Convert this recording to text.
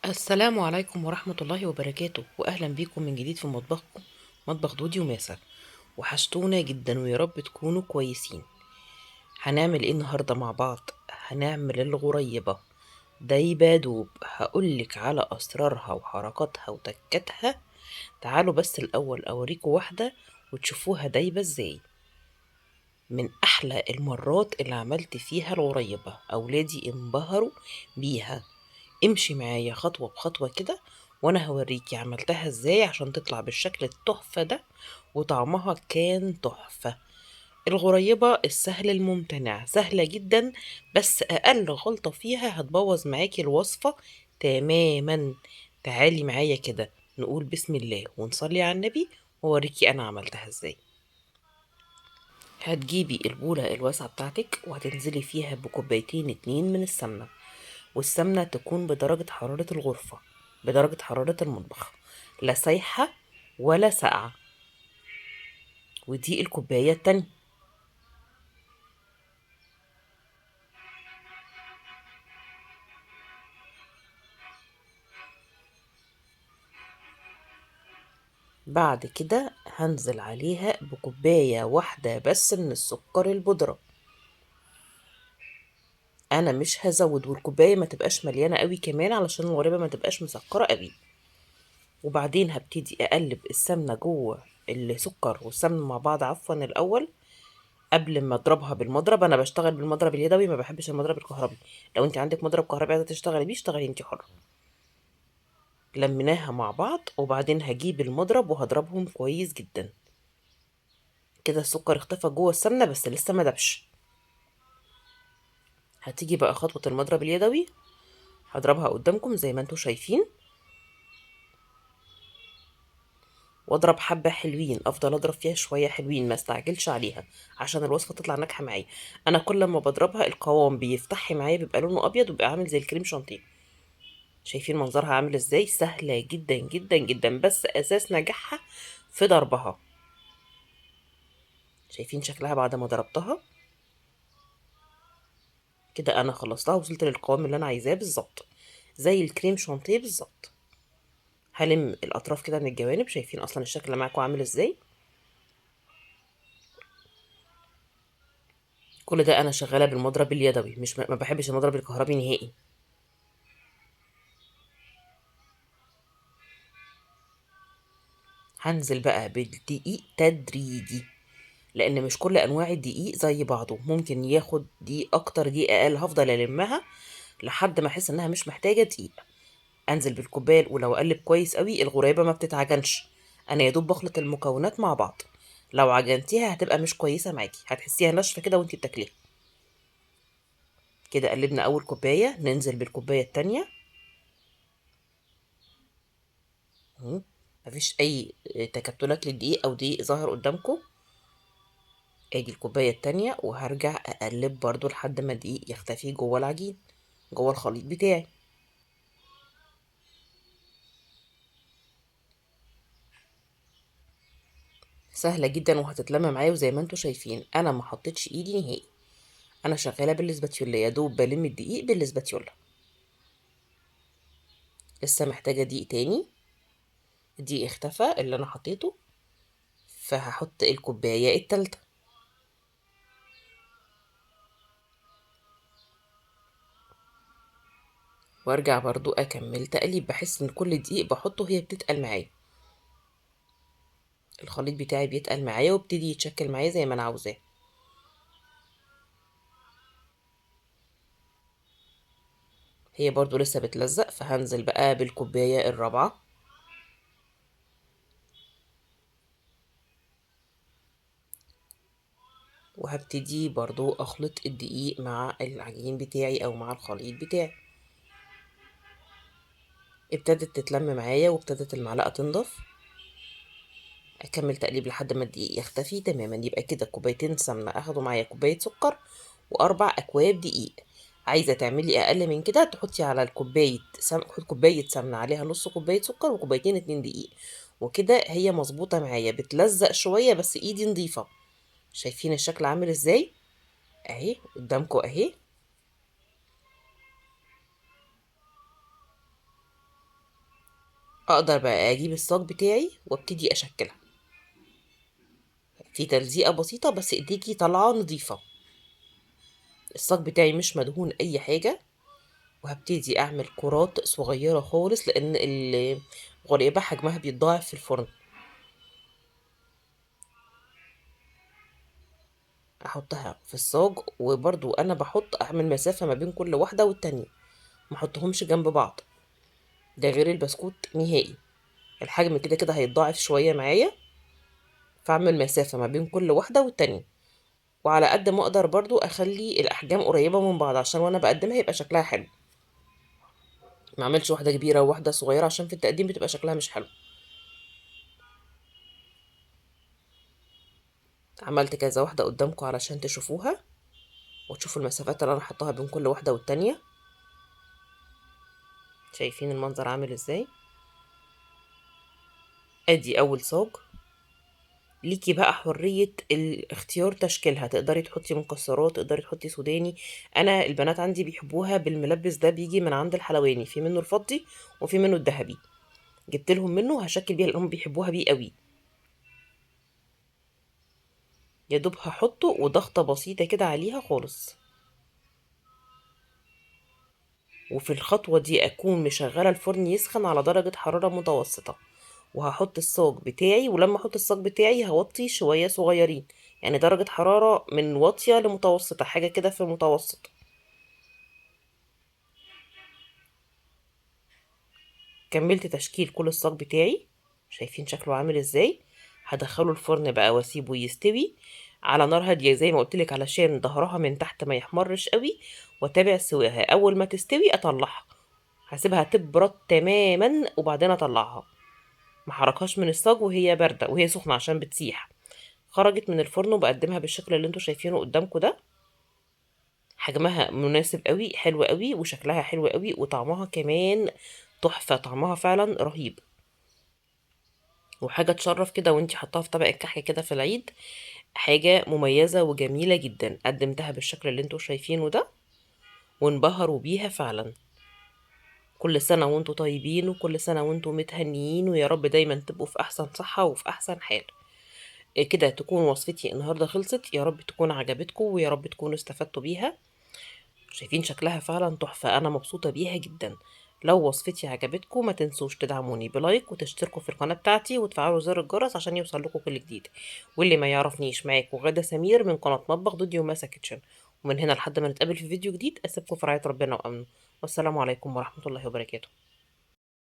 السلام عليكم ورحمة الله وبركاته، وأهلا بيكم من جديد في مطبخكم، مطبخ دودي وماسة. وحشتونا جدا ويا رب تكونوا كويسين. هنعمل ايه النهاردة مع بعض؟ هنعمل الغريبة دايبة دوب. هقولك على أسرارها وحركاتها وتكاتها. تعالوا بس الأول أوريكم واحدة وتشوفوها دايبة ازاي. من أحلى المرات اللي عملت فيها الغريبة، أولادي انبهروا بيها. امشي معايا خطوة بخطوة كده، وانا هوريكي عملتها ازاي عشان تطلع بالشكل التحفة ده. وطعمها كان تحفة. الغريبة السهل الممتنع، سهلة جدا، بس اقل غلطة فيها هتبوظ معاكي الوصفة تماما. تعالي معايا كده نقول بسم الله ونصلي على النبي ووريكي انا عملتها ازاي. هتجيبي البولة الواسعة بتاعتك وهتنزلي فيها بكوبايتين اتنين من السمنة، والسمنة تكون بدرجة حرارة الغرفة، بدرجة حرارة المطبخ، لا سايحة ولا ساقعة. ودي الكوباية التانية. بعد كده هنزل عليها بكوباية واحدة بس من السكر البودرة. انا مش هزود، والكوباية ما تبقاش مليانة قوي كمان علشان الغريبة ما تبقاش مسكرة قوي. وبعدين هبتدي اقلب السمنة جوه السكر والسمنة مع بعض، عفوا الاول قبل ما اضربها بالمضرب. انا بشتغل بالمضرب اليدوي، ما بحبش المضرب الكهربي. لو انت عندك مضرب كهربي عايزه تشتغلي بيه اشتغلي انت حره. لميناها مع بعض وبعدين هجيب المضرب وهضربهم كويس جدا. كده السكر اختفى جوه السمنه بس لسه ما دبش. هتيجي بقى خطوه المضرب اليدوي، هضربها قدامكم زي ما انتم شايفين، واضرب حبه حلوين، افضل اضرب فيها شويه حلوين، ما استعجلش عليها عشان الوصفه تطلع ناجحه معايا. انا كل ما بضربها القوام بيفتح معايا، بيبقى لونه ابيض وبيبقى عامل زي الكريم شانتيه. شايفين منظرها عامل ازاي؟ سهلة جدا جدا جدا، بس اساس نجاحها في ضربها. شايفين شكلها بعد ما ضربتها؟ كده انا خلصتها، وصلت للقوام اللي انا عايزاه بالظبط، زي الكريم شانتيه بالظبط. هلم الاطراف كده من الجوانب. شايفين اصلا الشكل اللي معاكم عامل ازاي؟ كل ده انا شغاله بالمضرب اليدوي، مش ما بحبش المضرب الكهربي نهائي. هنزل بقى بالدقيق تدريجي، لان مش كل انواع الدقيق زي بعضه، ممكن ياخد دقيق اكتر دقيق اقل. هفضل المها لحد ما احس انها مش محتاجه دقيق. انزل بالكوبايه الاولى واقلب كويس قوي. الغريبه ما بتتعجنش، انا يا دوب بخلط المكونات مع بعض. لو عجنتيها هتبقى مش كويسه معاكي، هتحسيها ناشفه كده وانتي بتاكليها. كده قلبنا اول كوبايه، ننزل بالكوبايه التانية. اهو، مفيش اي تكتلات للدقيق او دقيق ظاهر قدامكم. ادي الكوبايه التانية، وهرجع اقلب برضو لحد ما الدقيق يختفي جوه العجين، جوه الخليط بتاعي. سهله جدا وهتتلم معايا، وزي ما انتم شايفين انا ما حطيتش ايدي نهائي. انا شغاله بالاسباتيولا، يا دوب بلم الدقيق بالاسباتيولا. لسه محتاجه دقيق تاني. الدقيق اختفى اللي انا حطيته، فهحط الكوبايه التالتة. وارجع برضو اكمل تقليب، بحس ان كل دقيق بحطه هي بتتقل معايا، الخليط بتاعي بيتقل معايا وابتدي يتشكل معايا زي ما انا عاوزاه. هي برضو لسه بتلزق، فهنزل بقى بالكوبايه الرابعه. وهبتدي برضو اخلط الدقيق مع العجين بتاعي او مع الخليط بتاعي. ابتدت تتلم معايا وابتدت المعلقه تنضف. اكمل تقليب لحد ما الدقيق يختفي تماما. يبقى كده كوبايتين سمنه اخدوا معايا كوبايه سكر واربع اكواب دقيق. عايزه تعملي اقل من كده تحطي على الكوبايه كوبايه سمنه عليها نص كوبايه سكر وكوبايتين اتنين دقيق. وكده هي مظبوطه معايا، بتلزق شويه بس ايدي نظيفه. شايفين الشكل عامل ازاي؟ اهي قدامكم اهي. اقدر بقى اجيب الصاج بتاعي وابتدي اشكلها في تلزيقة بسيطة، بس ايديكي طالعة نظيفة. الصاج بتاعي مش مدهون اي حاجة، وهبتدي اعمل كرات صغيرة خالص لان الغريبة حجمها بيتضاعف في الفرن. احطها في الصاج، وبرضو انا اعمل مسافة ما بين كل واحدة والتانية، ما احطهمش جنب بعض. ده غير البسكوت نهائي، الحجم كده كده هيتضاعف شوية معايا، فاعمل مسافة ما بين كل واحدة والتانية. وعلى قد ما اقدر برضو اخلي الاحجام قريبة من بعض عشان وانا بقدمها يبقى شكلها حلو. ما اعملش واحدة كبيرة وواحدة صغيرة عشان في التقديم بتبقى شكلها مش حلو. عملت كذا واحدة قدامكم علشان تشوفوها وتشوفوا المسافات اللي انا حطاها بين كل واحدة والتانية. شايفين المنظر عامل ازاي؟ ادي اول صاج. ليكي بقى حرية الاختيار تشكيلها، تقدري تحطي مكسرات، تقدري تحطي سوداني. انا البنات عندي بيحبوها بالملبس ده، بيجي من عند الحلواني، في منه الفضي وفي منه الذهبي. جبت لهم منه هشكل بيها لانهم بيحبوها بيه قوي. يا دوب هحطه وضغطة بسيطة كده عليها خالص. وفي الخطوة دي أكون مشغلة الفرن يسخن على درجة حرارة متوسطة، وهحط الصاج بتاعي. ولما أحط الصاج بتاعي هوطي شوية صغيرين، يعني درجة حرارة من واطية لمتوسطة، حاجة كده في المتوسط. كملت تشكيل كل الصاج بتاعي، شايفين شكله عامل ازاي؟ هدخله الفرن بقى واسيبه يستوي على نار هادية زي ما قلتلك، علشان ظهرها من تحت ما يحمرش قوي، واتابع سواها. اول ما تستوي اطلعها، هسيبها تبرد تماما وبعدين اطلعها. ما حركهاش من الصاج وهي بارده وهي سخنه عشان بتسيح. خرجت من الفرن وبقدمها بالشكل اللي انتوا شايفينه قدامكم ده. حجمها مناسب قوي، حلو قوي، وشكلها حلو قوي، وطعمها كمان تحفه، طعمها فعلا رهيب. وحاجه تشرف كده وانتي حطاها في طبق الكحك كده في العيد. حاجه مميزه وجميله جدا. قدمتها بالشكل اللي انتوا شايفينه ده، وانبهروا بيها فعلا. كل سنه وانتوا طيبين، وكل سنه وانتوا متهنيين، ويا رب دايما تبقوا في احسن صحه وفي احسن حال. كده تكون وصفتي النهاردة خلصت. يا رب تكون عجبتكم، ويا رب تكونوا استفدتوا بيها. شايفين شكلها فعلا تحفة، أنا مبسوطة بيها جدا. لو وصفتي عجبتكم ما تنسوش تدعموني بلايك وتشتركوا في القناة بتاعتي وتفعلوا زر الجرس عشان يوصل لكم كل جديد. واللي ما يعرفنيش، معاكم غادة سمير من قناة مطبخ دودي وماسا كيتشن. ومن هنا لحد ما نتقابل في فيديو جديد، أسيبكم في رعاية ربنا وأمنه. والسلام عليكم ورحمة الله وبركاته.